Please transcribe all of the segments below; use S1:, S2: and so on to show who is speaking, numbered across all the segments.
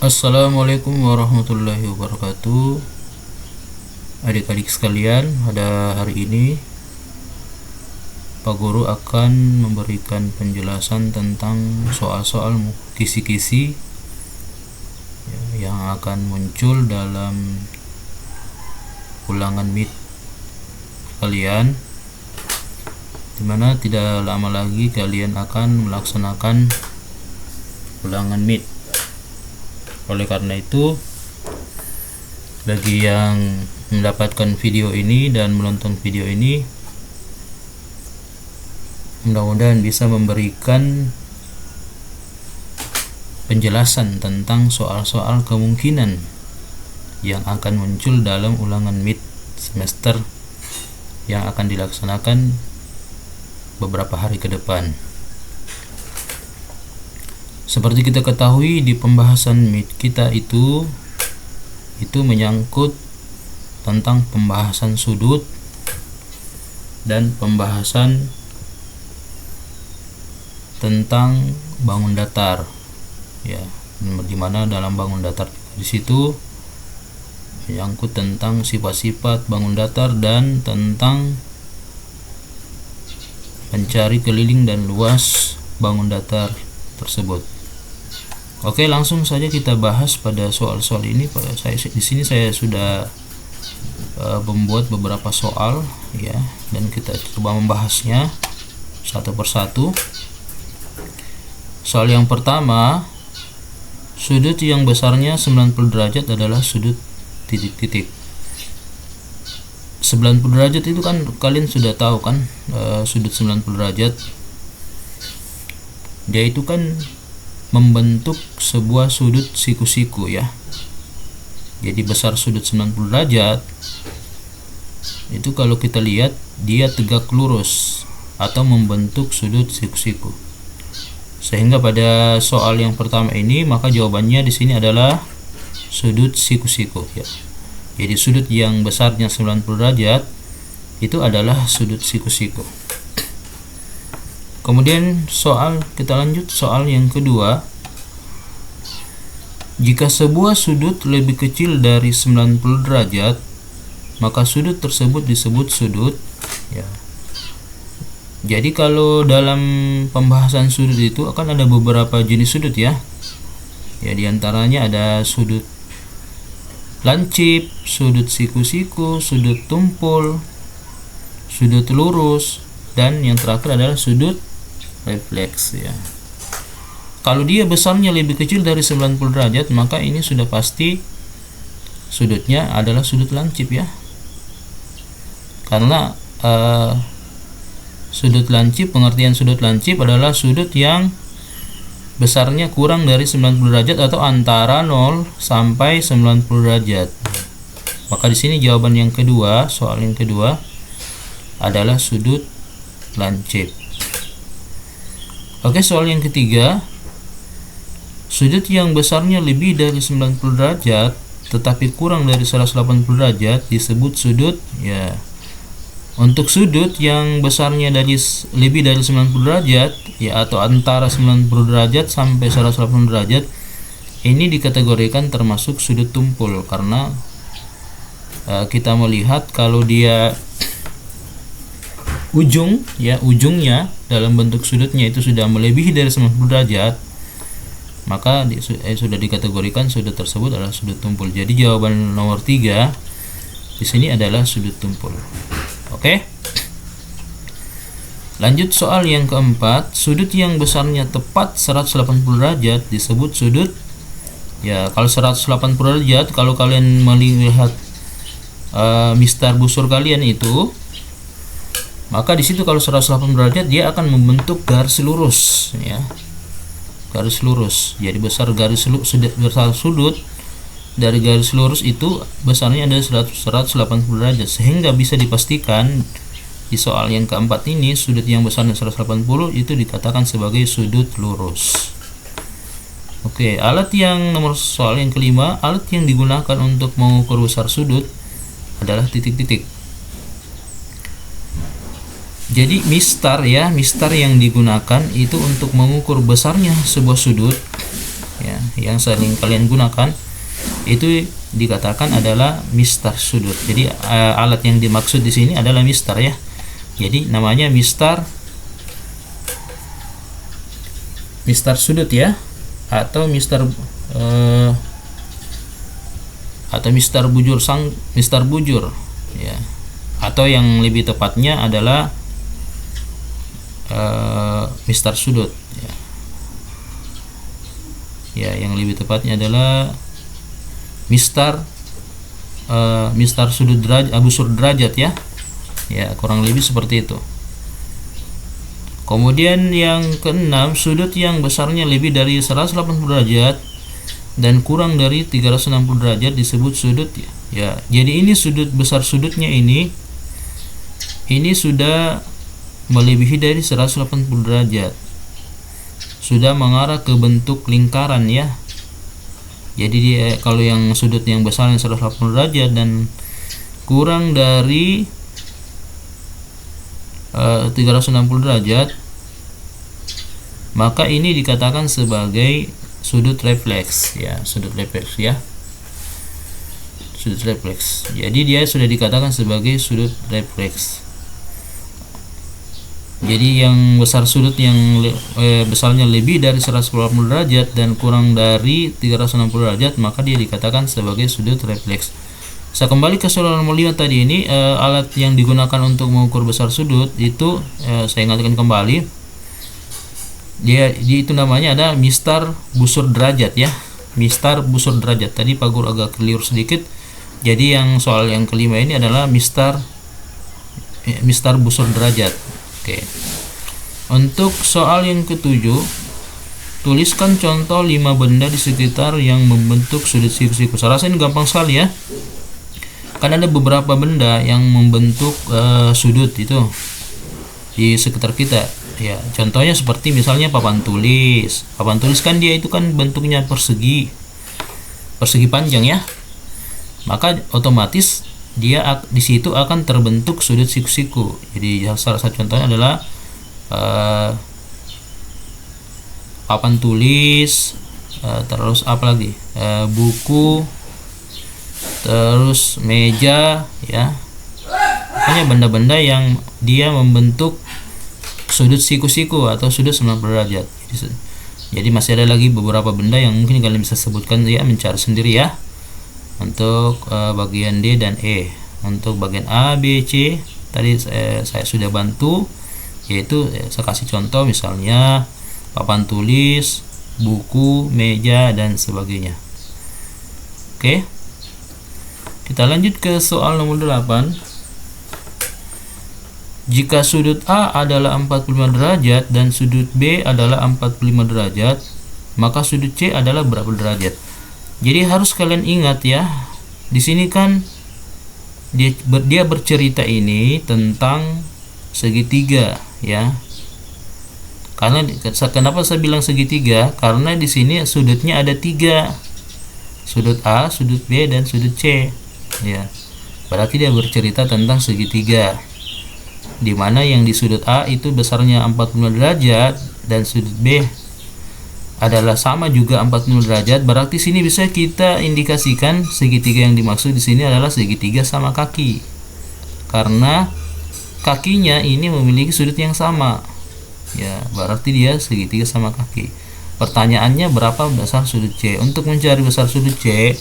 S1: Assalamualaikum warahmatullahi wabarakatuh. Adik-adik sekalian, pada hari ini Pak Guru akan memberikan penjelasan tentang soal-soal kisi-kisi yang akan muncul dalam ulangan MIT kalian, dimana tidak lama lagi kalian akan melaksanakan ulangan MIT. Oleh karena itu, bagi yang mendapatkan video ini dan menonton video ini, mudah-mudahan bisa memberikan penjelasan tentang soal-soal kemungkinan yang akan muncul dalam ulangan MIT semester yang akan dilaksanakan beberapa hari ke depan. Seperti kita ketahui, di pembahasan MIT kita itu menyangkut tentang pembahasan sudut dan pembahasan tentang bangun datar, ya, dimana dalam bangun datar di situ menyangkut tentang sifat-sifat bangun datar dan tentang mencari keliling dan luas bangun datar tersebut. Oke, langsung saja kita bahas pada soal-soal ini. Di sini saya sudah membuat beberapa soal, ya, dan kita coba membahasnya satu persatu. Soal yang pertama, sudut yang besarnya 90 derajat adalah sudut titik-titik. 90 derajat itu kan kalian sudah tahu kan, sudut 90 derajat dia itu kan membentuk sebuah sudut siku-siku, ya. Jadi besar sudut 90 derajat itu kalau kita lihat dia tegak lurus atau membentuk sudut siku-siku. Sehingga pada soal yang pertama ini maka jawabannya di sini adalah sudut siku-siku, ya. Jadi sudut yang besarnya 90 derajat itu adalah sudut siku-siku. Kemudian kita lanjut soal yang kedua. Jika sebuah sudut lebih kecil dari 90 derajat, maka sudut tersebut disebut sudut, ya. Jadi kalau dalam pembahasan sudut itu akan ada beberapa jenis sudut, ya. Ya, diantaranya ada sudut lancip, sudut siku-siku, sudut tumpul, sudut lurus, dan yang terakhir adalah sudut refleks, ya. Kalau dia besarnya lebih kecil dari 90 derajat, maka ini sudah pasti sudutnya adalah sudut lancip, ya. Karena sudut lancip, pengertian sudut lancip adalah sudut yang besarnya kurang dari 90 derajat atau antara 0 sampai 90 derajat. Maka di sini jawaban yang kedua, soal yang kedua adalah sudut lancip. Oke, soal yang ketiga. Sudut yang besarnya lebih dari 90 derajat tetapi kurang dari 180 derajat disebut sudut, ya. Untuk sudut yang besarnya lebih dari 90 derajat, ya, atau antara 90 derajat sampai 180 derajat, ini dikategorikan termasuk sudut tumpul karena kita melihat kalau dia ujungnya dalam bentuk sudutnya itu sudah melebihi dari 90 derajat, maka sudah dikategorikan sudut tersebut adalah sudut tumpul. Jadi jawaban nomor 3 di sini adalah sudut tumpul. Oke. Lanjut soal yang keempat, sudut yang besarnya tepat 180 derajat disebut sudut, ya. Kalau 180 derajat, kalau kalian melihat mistar busur kalian itu, maka di situ kalau 180 derajat dia akan membentuk garis lurus, ya. Garis lurus. Jadi besar sudut dari garis lurus itu besarnya ada 180 derajat, sehingga bisa dipastikan di soal yang keempat ini sudut yang besarnya 180 itu dikatakan sebagai sudut lurus. Oke, soal yang kelima, alat yang digunakan untuk mengukur besar sudut adalah titik-titik. Jadi mistar yang digunakan itu untuk mengukur besarnya sebuah sudut, ya, yang sering kalian gunakan itu dikatakan adalah mistar sudut. Jadi alat yang dimaksud di sini adalah mistar ya. Jadi namanya mistar sudut ya, atau mistar bujur ya, atau yang lebih tepatnya adalah mistar sudut ya, yang lebih tepatnya adalah mistar sudut busur derajat ya, kurang lebih seperti itu. Kemudian yang keenam, sudut yang besarnya lebih dari 180 derajat dan kurang dari 360 derajat disebut sudut ya. Jadi ini sudut besar sudutnya ini sudah melebihi dari 180 derajat, sudah mengarah ke bentuk lingkaran ya. Jadi dia kalau yang sudut yang besarnya 180 derajat dan kurang dari 360 derajat, maka ini dikatakan sebagai sudut refleks ya, sudut refleks. Jadi dia sudah dikatakan sebagai sudut refleks. Jadi yang besar sudut yang besarnya lebih dari 180 derajat dan kurang dari 360 derajat, maka dia dikatakan sebagai sudut refleks. Saya kembali ke soal nomor 5 tadi ini, alat yang digunakan untuk mengukur besar sudut itu saya ingatkan kembali, dia itu namanya ada mistar busur derajat ya, mistar busur derajat. Tadi Pak Guru agak keliru sedikit. Jadi yang soal yang kelima ini adalah mistar busur derajat. Oke. Untuk soal yang ketujuh, tuliskan contoh 5 benda di sekitar yang membentuk sudut siku-siku. Saya rasa ini gampang sekali ya. Kan ada beberapa benda yang membentuk sudut itu di sekitar kita ya. Contohnya seperti misalnya papan tulis. Papan tulis kan dia itu kan bentuknya persegi panjang ya. Maka otomatis dia di situ akan terbentuk sudut siku-siku. Jadi salah satu contohnya adalah papan tulis, terus apa lagi, buku, terus meja ya. Hanya benda-benda yang dia membentuk sudut siku-siku atau sudut 90 derajat. Jadi masih ada lagi beberapa benda yang mungkin kalian bisa sebutkan ya, mencari sendiri ya. Untuk bagian D dan E. Untuk bagian A, B, C tadi saya sudah bantu, yaitu saya kasih contoh misalnya papan tulis, buku, meja dan sebagainya. Oke. Kita lanjut ke soal nomor 8. Jika sudut A adalah 45 derajat dan sudut B adalah 45 derajat, maka sudut C adalah berapa derajat? Jadi harus kalian ingat ya. Di sini kan dia bercerita ini tentang segitiga ya. Karena kenapa saya bilang segitiga? Karena di sini sudutnya ada 3. Sudut A, sudut B dan sudut C. Ya, berarti dia bercerita tentang segitiga, di mana yang di sudut A itu besarnya 45 derajat dan sudut B adalah sama juga 45 derajat. Berarti sini bisa kita indikasikan segitiga yang dimaksud di sini adalah segitiga sama kaki, karena kakinya ini memiliki sudut yang sama. Ya, berarti dia segitiga sama kaki. Pertanyaannya berapa besar sudut C? Untuk mencari besar sudut C,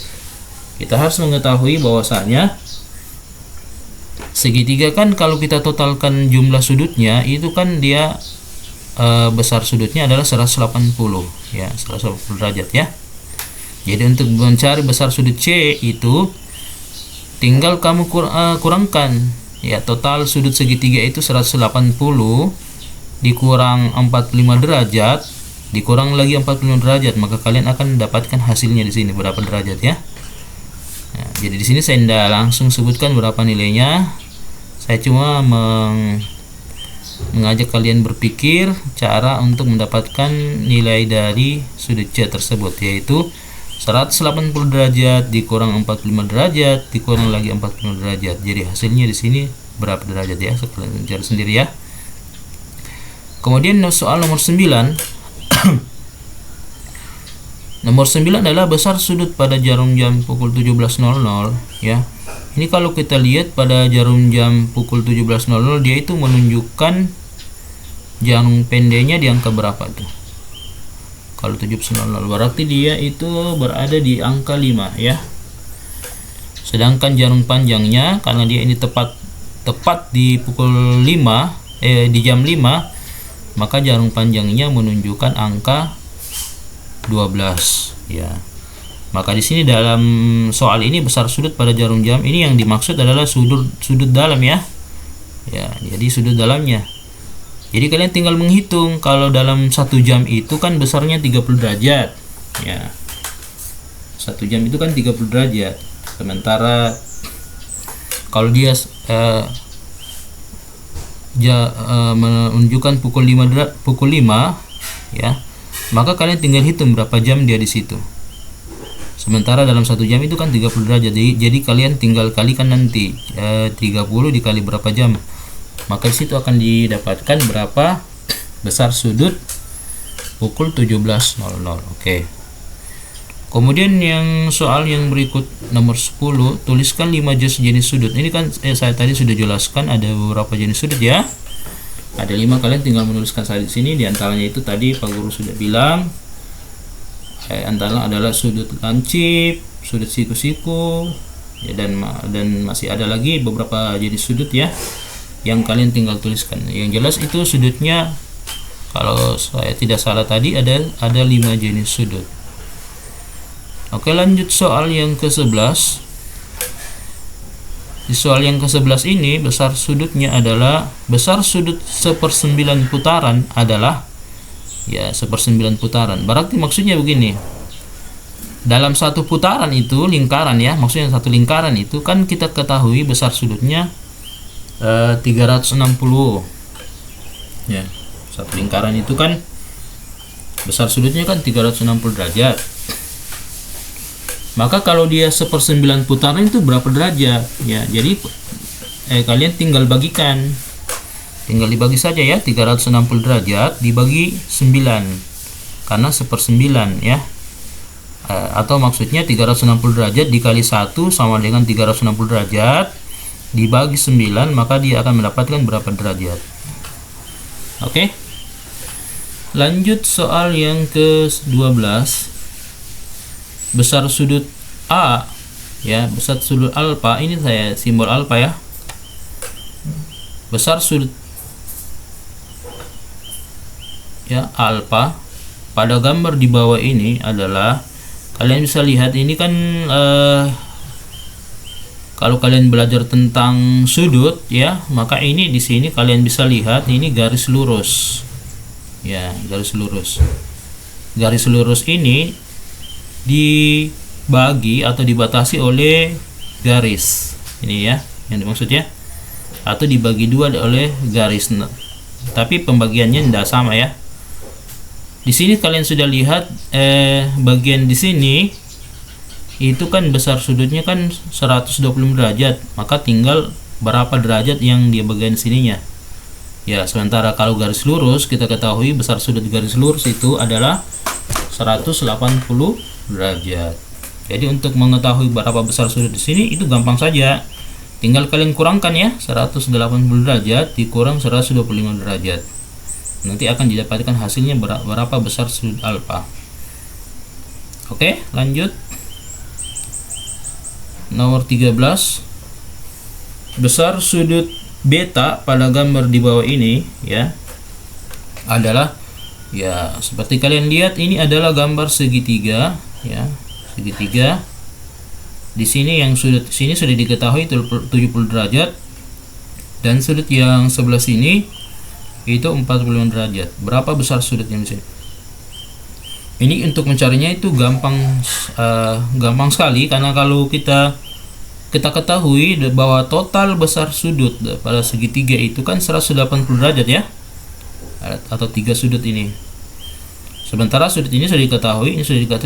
S1: kita harus mengetahui bahwasanya segitiga kan kalau kita totalkan jumlah sudutnya itu kan dia besar sudutnya adalah 180 ya, 180 derajat ya. Jadi untuk mencari besar sudut C itu tinggal kamu kurangkan ya, total sudut segitiga itu 180 dikurang 45 derajat dikurang lagi 45 derajat, maka kalian akan mendapatkan hasilnya di sini berapa derajat ya. Nah, jadi di sini saya tidak langsung sebutkan berapa nilainya. Saya cuma mengajak kalian berpikir cara untuk mendapatkan nilai dari sudut C tersebut, yaitu 180 derajat dikurang 45 derajat dikurang lagi 45 derajat. Jadi hasilnya di sini berapa derajat ya? Kalian cari sendiri ya. Kemudian soal nomor 9. Nomor 9 adalah besar sudut pada jarum jam pukul 17.00 ya. Ini kalau kita lihat pada jarum jam pukul 17.00 dia itu menunjukkan jarum pendeknya di angka berapa tuh? Kalau 17.00 berarti dia itu berada di angka 5 ya. Sedangkan jarum panjangnya karena dia ini tepat di pukul 5 di jam 5, maka jarum panjangnya menunjukkan angka 12 ya. Maka di sini dalam soal ini besar sudut pada jarum jam ini yang dimaksud adalah sudut dalam ya. Ya, jadi sudut dalamnya. Jadi kalian tinggal menghitung kalau dalam 1 jam itu kan besarnya 30 derajat ya. 1 jam itu kan 30 derajat. Sementara kalau dia menunjukkan pukul 5 ya, maka kalian tinggal hitung berapa jam dia di situ. Sementara dalam 1 jam itu kan 30 derajat. Jadi kalian tinggal kalikan nanti 30 dikali berapa jam. Maka di situ akan didapatkan berapa besar sudut pukul 17.00. Oke. Kemudian yang soal yang berikut nomor 10, tuliskan 5 jenis sudut. Ini kan saya tadi sudah jelaskan ada beberapa jenis sudut ya. Ada 5, kalian tinggal menuliskan saja di sini. Di antaranya itu tadi Pak Guru sudah bilang. Antara adalah sudut lancip, sudut siku-siku, ya, dan masih ada lagi beberapa jenis sudut ya yang kalian tinggal tuliskan. Yang jelas itu sudutnya kalau saya tidak salah tadi ada 5 jenis sudut. Oke, lanjut soal yang ke-11. Di soal yang ke-11 ini besar sudutnya adalah besar sudut 1/9 putaran adalah ya 1/9 putaran. Berarti maksudnya begini. Dalam satu putaran itu lingkaran ya, maksudnya satu lingkaran itu kan kita ketahui besar sudutnya 360. Ya, satu lingkaran itu kan besar sudutnya kan 360 derajat. Maka kalau dia 1/9 putaran itu berapa derajat ya? Jadi kalian tinggal bagikan. Tinggal dibagi saja ya, 360 derajat dibagi 9. Karena 1/9 ya. Atau maksudnya 360 derajat dikali 1 sama dengan 360 derajat dibagi 9, maka dia akan mendapatkan berapa derajat. Oke. Lanjut soal yang ke-12. Besar sudut A ya, besar sudut alfa, ini saya simbol alfa ya. Besar sudut ya alfa pada gambar di bawah ini adalah, kalian bisa lihat ini kan kalau kalian belajar tentang sudut ya, maka ini di sini kalian bisa lihat ini garis lurus ya, garis lurus. Garis lurus ini dibagi atau dibatasi oleh garis ini ya, yang dimaksud ya, atau dibagi 2 oleh garis. Tapi pembagiannya tidak sama ya. Di sini kalian sudah lihat bagian di sini itu kan besar sudutnya kan 120 derajat, maka tinggal berapa derajat yang di bagian sininya ya. Sementara kalau garis lurus kita ketahui besar sudut garis lurus itu adalah 180 derajat. Jadi untuk mengetahui berapa besar sudut di sini itu gampang saja. Tinggal kalian kurangkan ya, 180 derajat dikurang 125 derajat. Nanti akan didapatkan hasilnya berapa besar sudut alfa. Oke, lanjut. Nomor 13. Besar sudut beta pada gambar di bawah ini ya adalah ya seperti kalian lihat ini adalah gambar segitiga ya, segitiga. Di sini yang sudut sini sudah diketahui 70 derajat dan sudut yang sebelah sini itu 45 derajat. Berapa besar sudut yang di sini? Ini untuk mencarinya itu gampang sekali, karena kalau kita ketahui bahwa total besar sudut pada segitiga itu kan 180 derajat ya, atau 3 sudut ini. Sementara sudut ini sudah diketahui,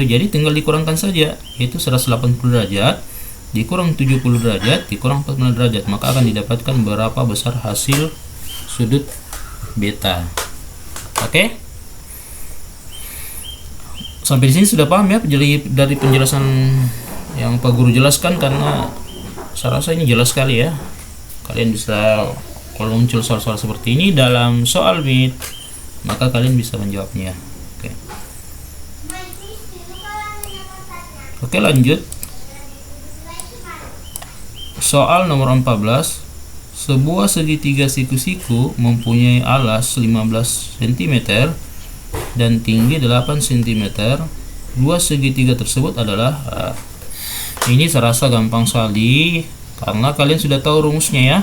S1: jadi tinggal dikurangkan saja, yaitu 180 derajat dikurang 70 derajat dikurang 45 derajat, maka akan didapatkan berapa besar hasil sudut beta. Oke. Sampai di sini sudah paham ya dari penjelasan yang Pak Guru jelaskan, karena saya rasa ini jelas sekali ya. Kalian bisa, kalau muncul soal-soal seperti ini dalam soal MIT, maka kalian bisa menjawabnya. Oke, lanjut. Soal nomor 14. Sebuah segitiga siku-siku mempunyai alas 15 cm dan tinggi 8 cm. Dua segitiga tersebut adalah ini saya rasa gampang sekali karena kalian sudah tahu rumusnya ya.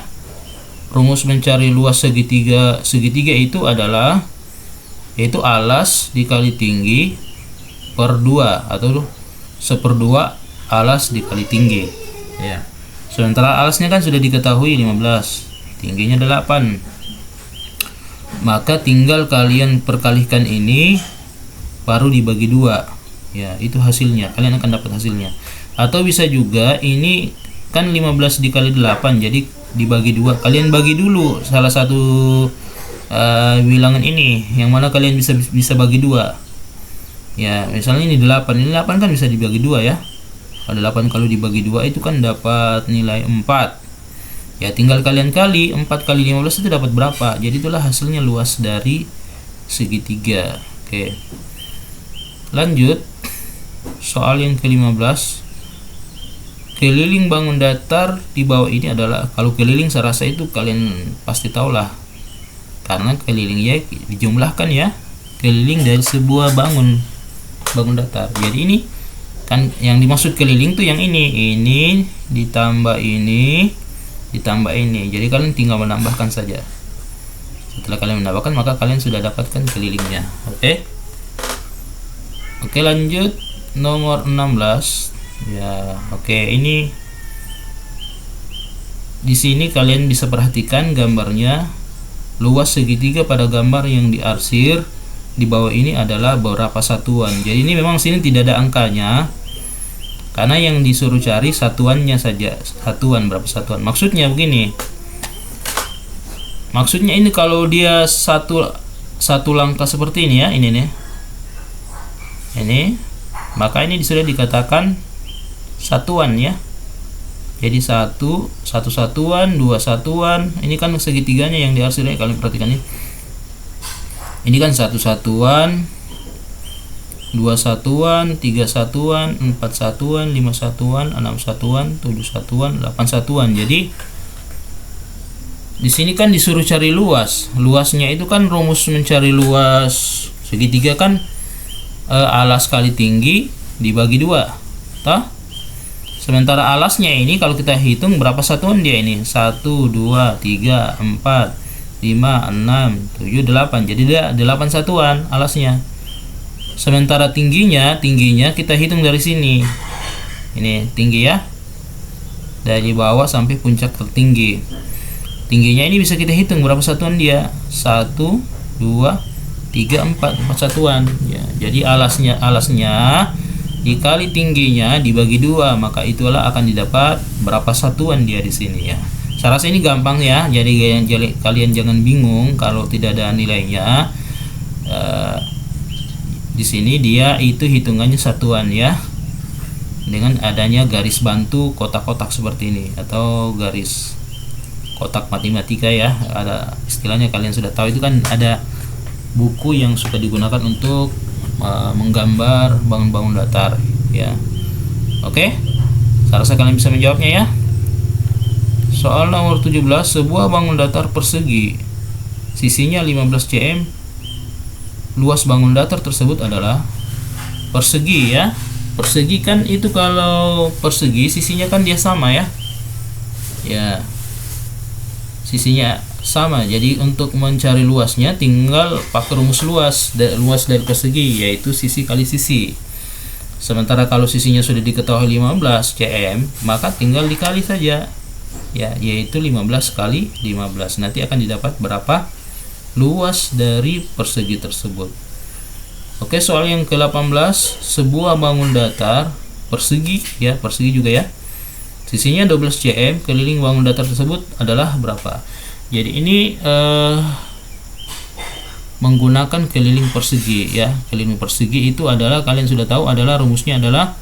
S1: Rumus mencari luas segitiga itu adalah yaitu alas dikali tinggi per 2 atau 1/2 alas dikali tinggi ya. Sementara alasnya kan sudah diketahui 15, tingginya 8. Maka tinggal kalian perkalikan ini baru dibagi 2. Ya, itu hasilnya. Kalian akan dapat hasilnya. Atau bisa juga ini kan 15 dikali 8, jadi dibagi 2. Kalian bagi dulu salah satu bilangan ini, yang mana kalian bisa bagi 2. Ya, misalnya ini 8. Ini 8 kan bisa dibagi 2 ya. Kalau 8 kalau dibagi 2 itu kan dapat nilai 4. Ya, tinggal kalian kali 4 kali 15 itu dapat berapa. Jadi itulah hasilnya luas dari segitiga. Oke. Lanjut. Soal yang ke-15. Keliling bangun datar di bawah ini adalah, kalau keliling saya rasa itu kalian pasti tahu lah. Karena keliling ya dijumlahkan ya. Keliling dari sebuah bangun datar. Jadi ini kan yang dimaksud keliling tuh yang ini ditambah ini ditambah ini. Jadi kalian tinggal menambahkan saja. Setelah kalian menambahkan, maka kalian sudah dapatkan kelilingnya. Oke, lanjut nomor 16 ya. Ini di sini kalian bisa perhatikan gambarnya. Luas segitiga pada gambar yang diarsir di bawah ini adalah berapa satuan. Jadi ini memang sini tidak ada angkanya, karena yang disuruh cari satuannya saja. Satuan, berapa satuan. Maksudnya begini. Maksudnya ini kalau dia satu langkah seperti ini ya, ini nih. Ini, maka ini sudah dikatakan satuan ya. Jadi satu satuan, 2 satuan. Ini kan segitiganya yang diarsirnya, kalian perhatikan ini. Ini kan 1 satuan, 2 satuan, 3 satuan, 4 satuan, 5 satuan, 6 satuan, 7 satuan, 8 satuan. Jadi di sini kan disuruh cari luas. Luasnya itu kan rumus mencari luas segitiga kan alas kali tinggi dibagi 2. Toh? Sementara alasnya ini kalau kita hitung berapa satuan dia ini? 1 2 3 4 5, 6, 7, 8. Jadi dia 8 satuan alasnya. Sementara tingginya kita hitung dari sini. Ini tinggi ya. Dari bawah sampai puncak tertinggi. Tingginya ini bisa kita hitung berapa satuan dia? 1, 2, 3, 4 satuan ya. Jadi alasnya dikali tingginya dibagi 2, maka itulah akan didapat berapa satuan dia di sini ya. Saya rasa ini gampang ya, jadi kalian jangan bingung kalau tidak ada nilainya. Di sini dia itu hitungannya satuan ya, dengan adanya garis bantu kotak-kotak seperti ini atau garis kotak matematika ya. Ada istilahnya, kalian sudah tahu itu kan, ada buku yang suka digunakan untuk menggambar bangun-bangun datar ya. Oke, saya rasa kalian bisa menjawabnya ya. Soal nomor 17. Sebuah bangun datar persegi, sisinya 15 cm. Luas bangun datar tersebut adalah persegi ya. Persegi kan itu, kalau persegi sisinya kan dia sama ya. Ya, sisinya sama. Jadi untuk mencari luasnya tinggal pakai rumus luas dari persegi, yaitu sisi kali sisi. Sementara kalau sisinya sudah diketahui 15 cm, maka tinggal dikali saja ya, yaitu 15 kali 15. Nanti akan didapat berapa luas dari persegi tersebut. Oke, soal yang ke-18. Sebuah bangun datar persegi ya, persegi juga ya, sisinya 12 cm, keliling bangun datar tersebut adalah berapa. Jadi ini menggunakan keliling persegi ya. Keliling persegi itu adalah, kalian sudah tahu, adalah rumusnya adalah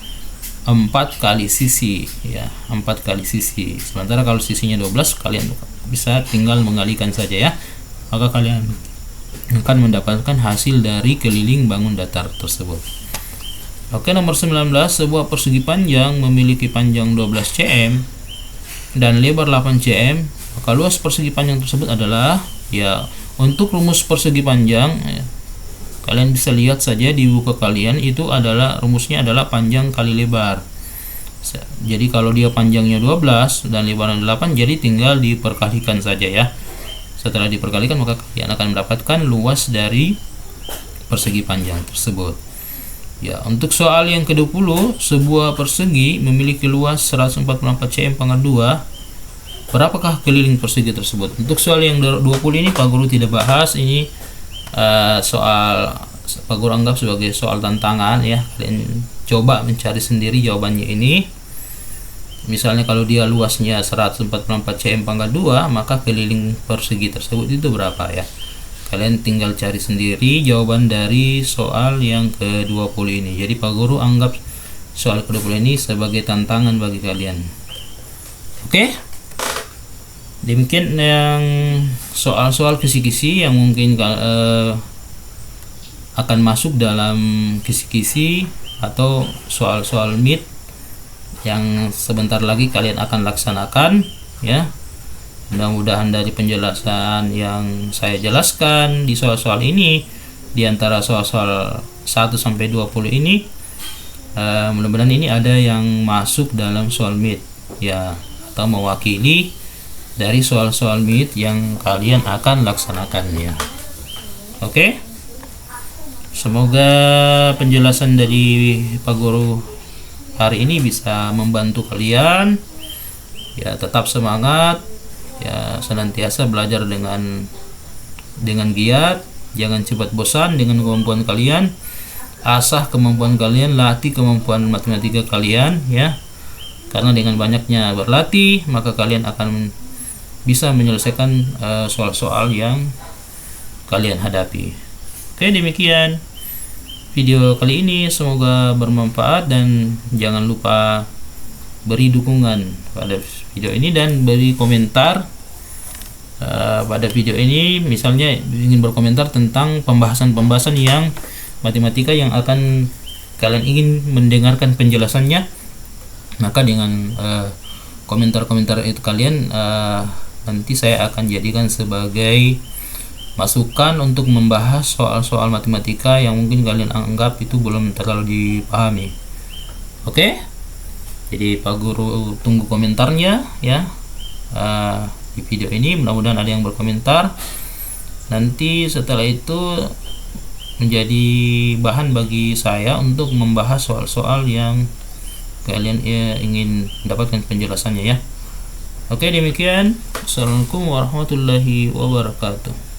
S1: 4 kali sisi ya, 4 kali sisi. Sementara kalau sisinya 12, kalian bisa tinggal mengalihkan saja ya, maka kalian akan mendapatkan hasil dari keliling bangun datar tersebut. Oke, nomor 19, sebuah persegi panjang memiliki panjang 12 cm dan lebar 8 cm, maka luas persegi panjang tersebut adalah, ya, untuk rumus persegi panjang ya, kalian bisa lihat saja di buku kalian, itu adalah rumusnya adalah panjang kali lebar. Jadi kalau dia panjangnya 12 dan lebarnya 8, jadi tinggal diperkalikan saja ya. Setelah diperkalikan, maka kalian akan mendapatkan luas dari persegi panjang tersebut. Ya, untuk soal yang ke-20, sebuah persegi memiliki luas 144 cm pangkat 2. Berapakah keliling persegi tersebut? Untuk soal yang 20 ini Pak Guru tidak bahas, ini soal Pak Guru anggap sebagai soal tantangan ya. Kalian coba mencari sendiri jawabannya ini. Misalnya kalau dia luasnya 144 cm pangkat 2, maka keliling persegi tersebut itu berapa ya? Kalian tinggal cari sendiri jawaban dari soal yang ke-20 ini. Jadi Pak Guru anggap soal ke-20 ini sebagai tantangan bagi kalian. Oke? Demikian yang soal-soal kisi-kisi yang mungkin akan masuk dalam kisi-kisi atau soal-soal MIT yang sebentar lagi kalian akan laksanakan ya. Mudah-mudahan dari penjelasan yang saya jelaskan di soal-soal ini, di antara soal-soal 1 sampai 20 ini, mudah-mudahan ini ada yang masuk dalam soal MIT ya, atau mewakili dari soal-soal MIT yang kalian akan laksanakan ya. Oke? Semoga penjelasan dari Pak Guru hari ini bisa membantu kalian ya. Tetap semangat ya, senantiasa belajar dengan giat, jangan cepat bosan dengan kemampuan kalian, asah kemampuan kalian, latih kemampuan matematika kalian ya, karena dengan banyaknya berlatih maka kalian akan bisa menyelesaikan soal-soal yang kalian hadapi. Oke, demikian video kali ini, semoga bermanfaat dan jangan lupa beri dukungan pada video ini dan beri komentar pada video ini. Misalnya ingin berkomentar tentang pembahasan-pembahasan yang matematika yang akan kalian ingin mendengarkan penjelasannya, maka dengan komentar-komentar itu kalian nanti saya akan jadikan sebagai masukan untuk membahas soal-soal matematika yang mungkin kalian anggap itu belum terlalu dipahami. Oke? Jadi Pak Guru tunggu komentarnya ya di video ini. Mudah-mudahan ada yang berkomentar. Nanti setelah itu menjadi bahan bagi saya untuk membahas soal-soal yang kalian ingin mendapatkan penjelasannya ya. Oke, demikian. Assalamualaikum warahmatullahi wabarakatuh.